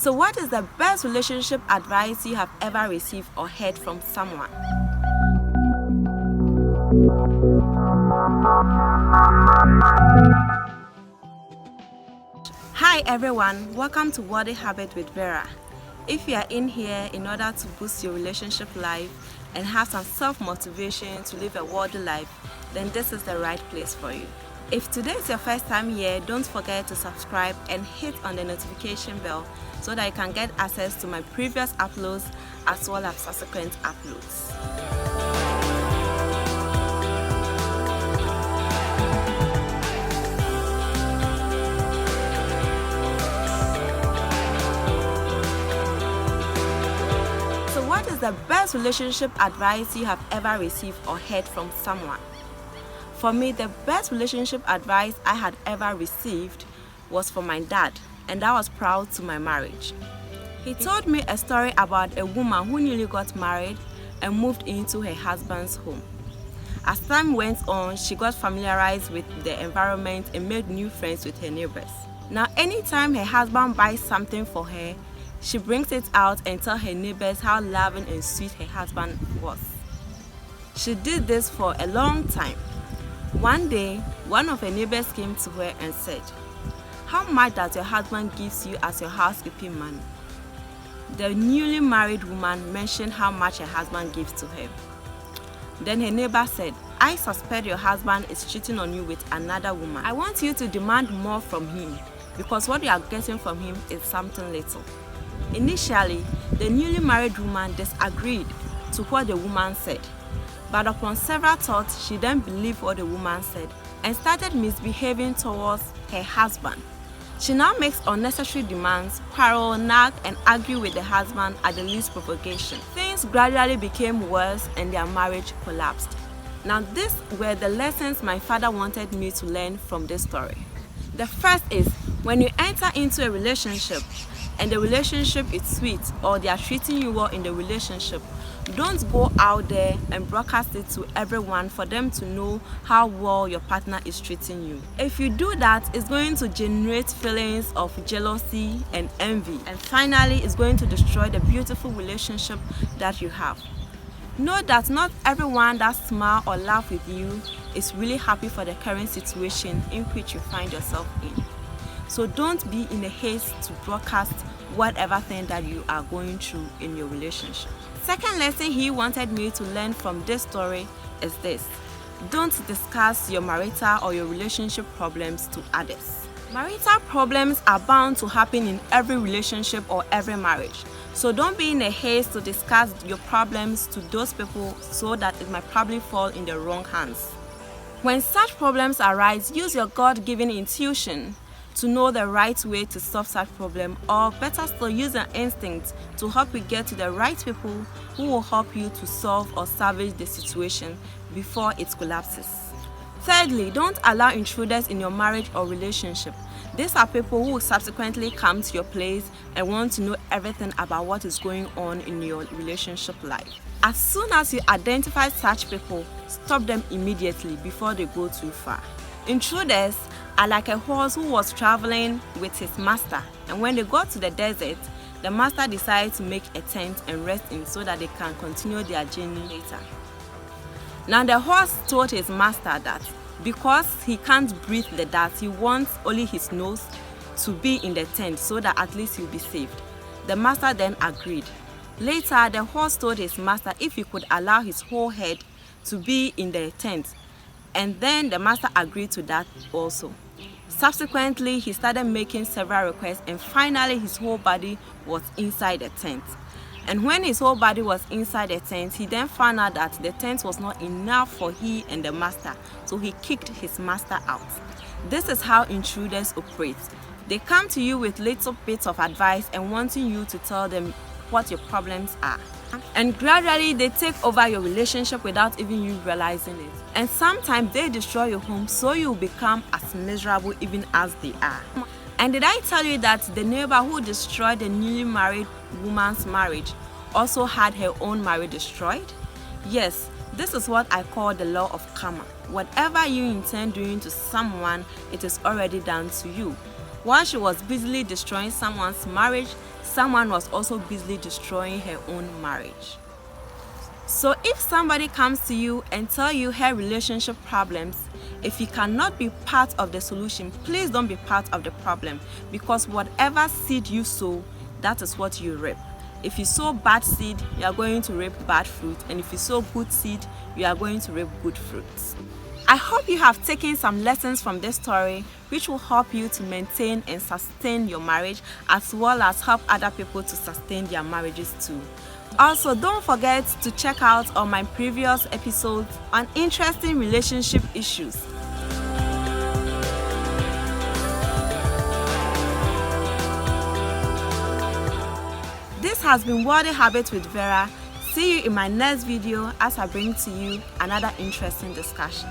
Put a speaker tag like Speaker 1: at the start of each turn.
Speaker 1: So what is the best relationship advice you have ever received or heard from someone? Hi everyone, welcome to Worthy Habit with Vera. If you are in here in order to boost your relationship life and have some self-motivation to live a worthy life, then this is the right place for you. If today is your first time here, don't forget to subscribe and hit on the notification bell so that you can get access to my previous uploads as well as subsequent uploads. So what is the best relationship advice you have ever received or heard from someone? For me, the best relationship advice I had ever received was from my dad, and I was proud to my marriage. He told me a story about a woman who newly got married and moved into her husband's home. As time went on, she got familiarized with the environment and made new friends with her neighbors. Now, anytime her husband buys something for her, she brings it out and tells her neighbors how loving and sweet her husband was. She did this for a long time. One day, one of her neighbors came to her and said, "How much does your husband give you as your housekeeping money?" The newly married woman mentioned how much her husband gives to her. Then her neighbor said, "I suspect your husband is cheating on you with another woman. I want you to demand more from him because what you are getting from him is something little." Initially, the newly married woman disagreed to what the woman said. But upon several thoughts, she then believed what the woman said and started misbehaving towards her husband. She now makes unnecessary demands, quarrel, nag, and argue with the husband at the least provocation. Things gradually became worse and their marriage collapsed. Now, these were the lessons my father wanted me to learn from this story. The first is, when you enter into a relationship and the relationship is sweet or they are treating you well in the relationship, don't go out there and broadcast it to everyone for them to know how well your partner is treating you. If you do that, it's going to generate feelings of jealousy and envy. And finally, it's going to destroy the beautiful relationship that you have. Know that not everyone that smiles or laughs with you is really happy for the current situation in which you find yourself in. So don't be in a haste to broadcast whatever thing that you are going through in your relationship. Second lesson he wanted me to learn from this story is this: don't discuss your marital or your relationship problems to others. Marital problems are bound to happen in every relationship or every marriage. So don't be in a haste to discuss your problems to those people so that it might probably fall in the wrong hands. When such problems arise, use your God-given intuition to know the right way to solve such problem, or better still, use an instinct to help you get to the right people who will help you to solve or salvage the situation before it collapses. Thirdly, don't allow intruders in your marriage or relationship. These are people who will subsequently come to your place and want to know everything about what is going on in your relationship life. As soon as you identify such people, stop them immediately before they go too far. Intruders are like a horse who was traveling with his master, and when they got to the desert, the master decided to make a tent and rest in so that they can continue their journey later. Now the horse told his master that because he can't breathe the dust, he wants only his nose to be in the tent so that at least he'll be saved. The master then agreed. Later, the horse told his master if he could allow his whole head to be in the tent, and then the master agreed to that also. Subsequently, he started making several requests, and finally his whole body was inside the tent. And when his whole body was inside the tent, he then found out that the tent was not enough for he and the master, so he kicked his master out. This is how intruders operate. They come to you with little bits of advice and wanting you to tell them what your problems are. And gradually they take over your relationship without even you realizing it. And sometimes they destroy your home so you become as miserable even as they are. And did I tell you that the neighbor who destroyed the newly married woman's marriage also had her own marriage destroyed? Yes, this is what I call the law of karma. Whatever you intend doing to someone, it is already done to you. While she was busily destroying someone's marriage, someone was also busily destroying her own marriage. So if somebody comes to you and tell you her relationship problems, if you cannot be part of the solution, please don't be part of the problem, because whatever seed you sow, that is what you reap. If you sow bad seed, you are going to reap bad fruit, and if you sow good seed, you are going to reap good fruits. I hope you have taken some lessons from this story, which will help you to maintain and sustain your marriage, as well as help other people to sustain their marriages too. Also, don't forget to check out on my previous episodes on interesting relationship issues. This has been Worldly Habits with Vera. See you in my next video as I bring to you another interesting discussion.